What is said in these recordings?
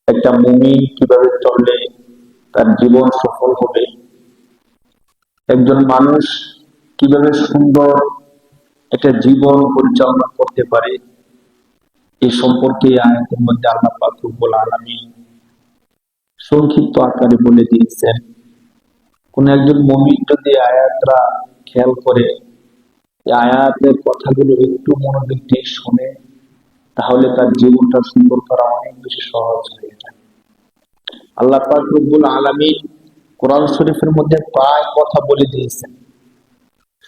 একটা মুমিন কিভাবে চললে তার জীবন সফল হবে, একজন মানুষ কিভাবে সুন্দর একটা জীবন পরিচালনা করতে পারে, এই সম্পর্কে আয়াতের মধ্যে আল্লাহ পাক রব্বুল আলামিন সংক্ষিপ্ত আকারে বলে দিয়েছেন। কোন একজন মুমিন যদি আয়াতরা খেয়াল করে, আয়াতের কথাগুলো একটু মনোযোগ দিয়ে শুনে, তাহলে তার জীবনটা সুন্দর করা অনেক বেশি সহজ হয়ে যায়। আল্লাহ পাক রব্বুল আলামিন কোরআন শরীফের মধ্যে প্রায় কথা বলে দিয়েছেন,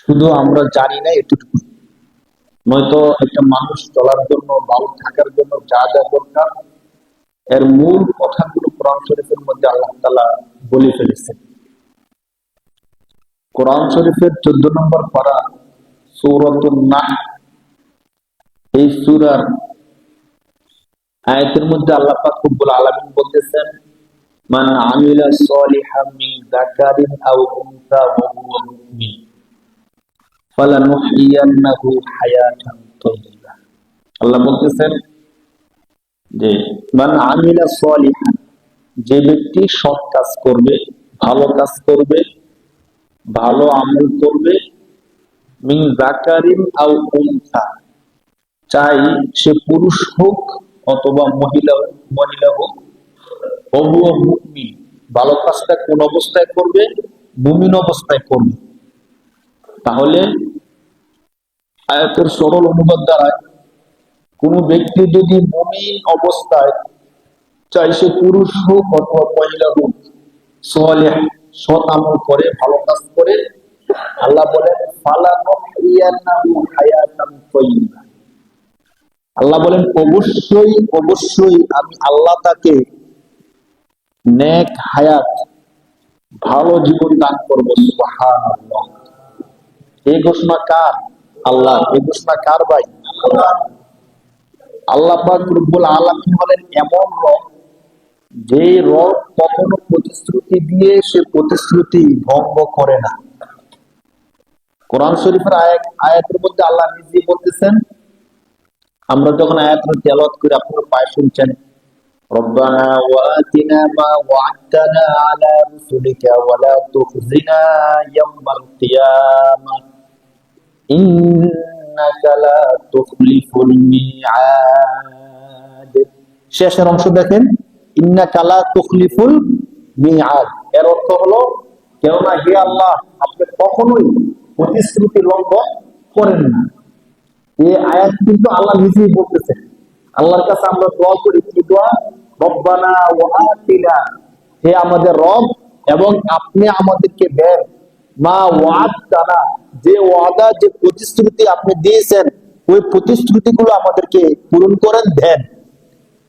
শুধু আমরা জানি না এটুকু। নয়তো একটা মানুষ চলার জন্য, ভালো থাকার জন্য যা যা দরকার, এর মূল কথাগুলো কোরআন শরীফের মধ্যে আল্লাহ তাআলা বলে ফেলেছেন। কোরআন শরীফের 14 নম্বর পারা সূরাতুন নাহ, এই সূরার আয়াতের মধ্যে আল্লাহ পাক রব্বুল আলামিন বলতেছেন, মান আমিলা সলিহাম মিন যাকারিন আও উনসা ওয়া হুয়া মুমিন ফালানুহইয়ান্নাহু হায়াতান তাইয়্যিবা। আল্লাহ বলতেছেন যে মান আমিলা সলিহান, যে ব্যক্তি সৎ কাজ করবে, ভালো কাজ করবে, ভালো আমল করবে, মিন যাকারিন আও উনসা, চাই সে পুরুষ হোক অথবা মহিলা হোক, ওহুয়া মুমিন, ভালো কাজটা কোন অবস্থায় করবে? মুমিন অবস্থায় করবে। তাহলে আয়াতের সরল অনুবাদ দ্বারা কোন ব্যক্তি যদি মুমিন অবস্থায়, চাই সে পুরুষ হোক অথবা মহিলা হোক, সালেহ সৎ আমল করে, ভালো কাজ করে, আল্লাহ বলেন ফালানুহইয়ান্নাহু হায়াতান তাইয়্যিবা, আল্লাহ বলেন অবশ্যই অবশ্যই আমি আল্লাহ তাকে নেক হায়াত, ভালো জীবন দান করবো। সুবহানাল্লাহ। এই ঘোষণা কার? আল্লাহ। এই ঘোষণা কার ভাই? আল্লাহ। আল্লাহ পাক রব্বুল আলামিন হলেন এমন রব, যে রব কখনো প্রতিশ্রুতি দিয়ে সে প্রতিশ্রুতি ভঙ্গ করে না। কোরআন শরীফের আয়াতের মধ্যে আল্লাহ নিজেই বলতেছেন, আমরা যখন আয়াতটা তেলাওয়াত করি আপনারা পায় শুনছেন, রব্বানা ওয়াতিনা মা ওয়া'আদতানা আলা রাসূলিকা ওয়া লা তুখজিনা ইয়াওমাল কিয়ামাহ ইন্নাকা লা তুখলিফুল মিআদ। শেষের অংশ দেখেন, ইন্নাকা লা তুখলিফুল মিআদ, এর অর্থ হলো কেননা হে আল্লাহ আপনি কখনোই প্রতিশ্রুতি লঙ্ঘন করেন না। এই আয়াত কিন্তু আল্লাহ নিজেই বলতেছেন। আল্লাহর কাছে আমরা দোয়া করি, কি দোয়া? রব্বানা ওয়া আতিনা, হে আমাদের রব এবং আপনি আমাদেরকে দেন, মা ওয়া'আদতানা, যে ওয়াদা, যে প্রতিশ্রুতি আপনি দিয়েছেন, ওই প্রতিশ্রুতিগুলো আমাদেরকে পূরণ করেন, দেন।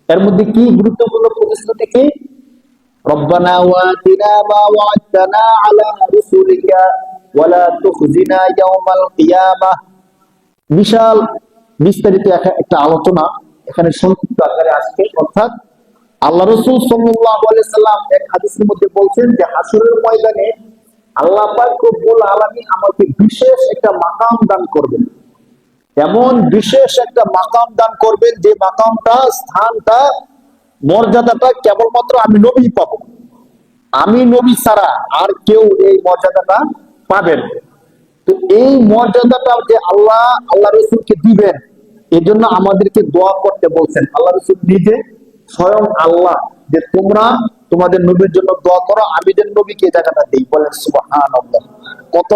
এর মধ্যে কি গুরুত্বপূর্ণ প্রতিশ্রুতি? কি? রব্বানা ওয়া আতিনা মা ওয়া'আদতানা আলা রাসূলিকা ওয়া লা তুখজিনা ইয়াওমাল কিয়ামাহ। বিশাল বিস্তারিত একটা আলোচনা এখানে সংক্ষিপ্ত আকারে আসছে। অর্থাৎ আল্লাহ রাসূল সাল্লাল্লাহু আলাইহি সাল্লাম এক হাদিসের মধ্যে বলছেন যে হাসরের ময়দানে আল্লাহ পাক রব্বুল আলামিন আমাকে বিশেষ একটা মাকাম দান করবেন, এমন বিশেষ একটা মাকাম দান করবেন যে মাকামটা, স্থানটা, মর্যাদাটা কেবলমাত্র আমি নবী পাবো। আমি নবী ছাড়া আর কেউ এই মর্যাদাটা পাবেন। তো এই মর্যাদাটা যে আল্লাহ রাসূলকে দিবেন, এই জন্য আমাদেরকে দোয়া করতে বলছেন। আল্লাহ রাসূল নিজে স্বয়ং আল্লাহ, যে তোমরা তোমাদের নবীর জন্য দোয়া করো, আমি যেন নবীকে এই জায়গাটা দেই। বলেন সুবহানাল্লাহ। কত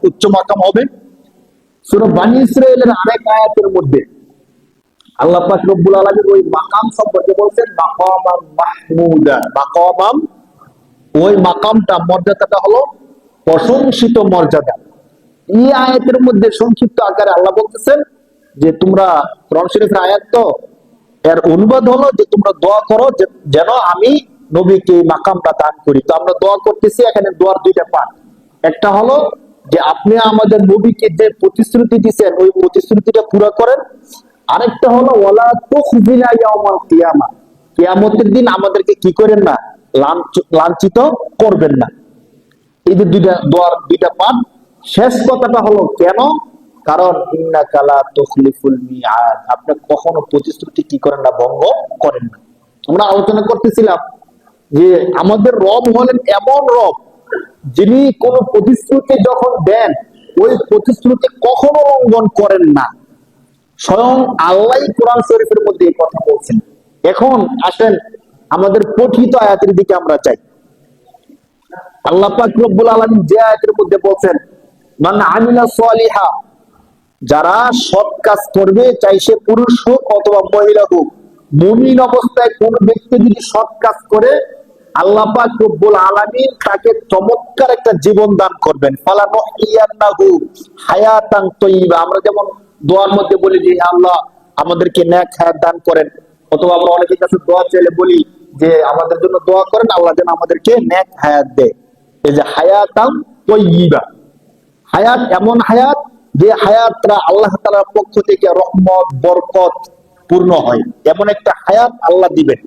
উচ্চ মাকাম হবে। সূরা বনী ইসরাঈলের আরেক আয়াতের মধ্যে আল্লাহ পাক রব্বুল আলামিন ওই মাকাম সম্পর্কে বলছেন মাকামান মাহমুদা। মাকাম, ওই মাকামটা, মর্যাদাটা হলো প্রশংসিত মর্যাদা। এই আয়াতের মধ্যে সংক্ষিপ্ত আকারে আল্লাহ বলতেছেন যে তোমরা, কোরআন শরীফের আয়াত তো, এর অনুবাদ হলো যে তোমরা দোয়া করো যেন আমি নবীকে মাকামটা দান করি। তো আমরা দোয়া করতেছি, এখানে দোয়ার দুইটা পার্ট। একটা হলো যে আপনি আমাদের নবীকে যে প্রতিশ্রুতি দিয়েছেন ওই প্রতিশ্রুতিটা পুরো করেন। আরেকটা হলো ওয়ালা তুখজিনা ইয়াওমাল কিয়ামাহ, কিয়ামতের দিন আমাদেরকে কি করেন না? লাঞ্ছিত করবেন না। এই যে দোয়ার দুইটা পার্ট। শেষ কথাটা হলো কেন? কারণ ইন্নাকা লা তুখলিফুল মিআদ, আপনি কখনো প্রতিশ্রুতি কি করেন না? ভঙ্গ করেন না। আমরা আলোচনা করতেছিলাম যে আমাদের রব হলেন এমন রব যিনি কোন প্রতিশ্রুতি যখন দেন ওই প্রতিশ্রুতি কখনো লঙ্ঘন করেন না। স্বয়ং আল্লাহ কোরআন শরীফের মধ্যে এই কথা বলছেন। এখন আসেন আমাদের পঠিত আয়াতের দিকে আমরা চাই। আল্লাহ পাক রব্বুল আলামিন যে আয়াতের মধ্যে বলছেন, মান আমিলা সালিহা, যারা সৎ কাজ করবে, চাই সে পুরুষ হোক অথবা মহিলা হোক, মুমিন অবস্থায় কোন ব্যক্তি যদি সৎ কাজ করে, আল্লাহ পাক রব্বুল আলামিন তাকে চমৎকার একটা জীবন দান করবেন। ফালানুহিয়ান্নাহু হায়াতান তাইয়্যিবা, আমরা যেমন দোয়ার মধ্যে বলি যে আল্লাহ আমাদেরকে নেক হায়াত দান করেন, অথবা আমরা অনেকের কাছে দোয়া চাইলে বলি যে আমাদের জন্য দোয়া করেন আল্লাহ যেন আমাদেরকে নেক হায়াত দেয়। এই যে হায়াতান তাইয়্যিবা, হায়াত এমন হায়াত যে হায়াতটা আল্লাহ তাআলার পক্ষ থেকে রহমত বরকত পূর্ণ হয়, এমন একটা হায়াত আল্লাহ দিবেন।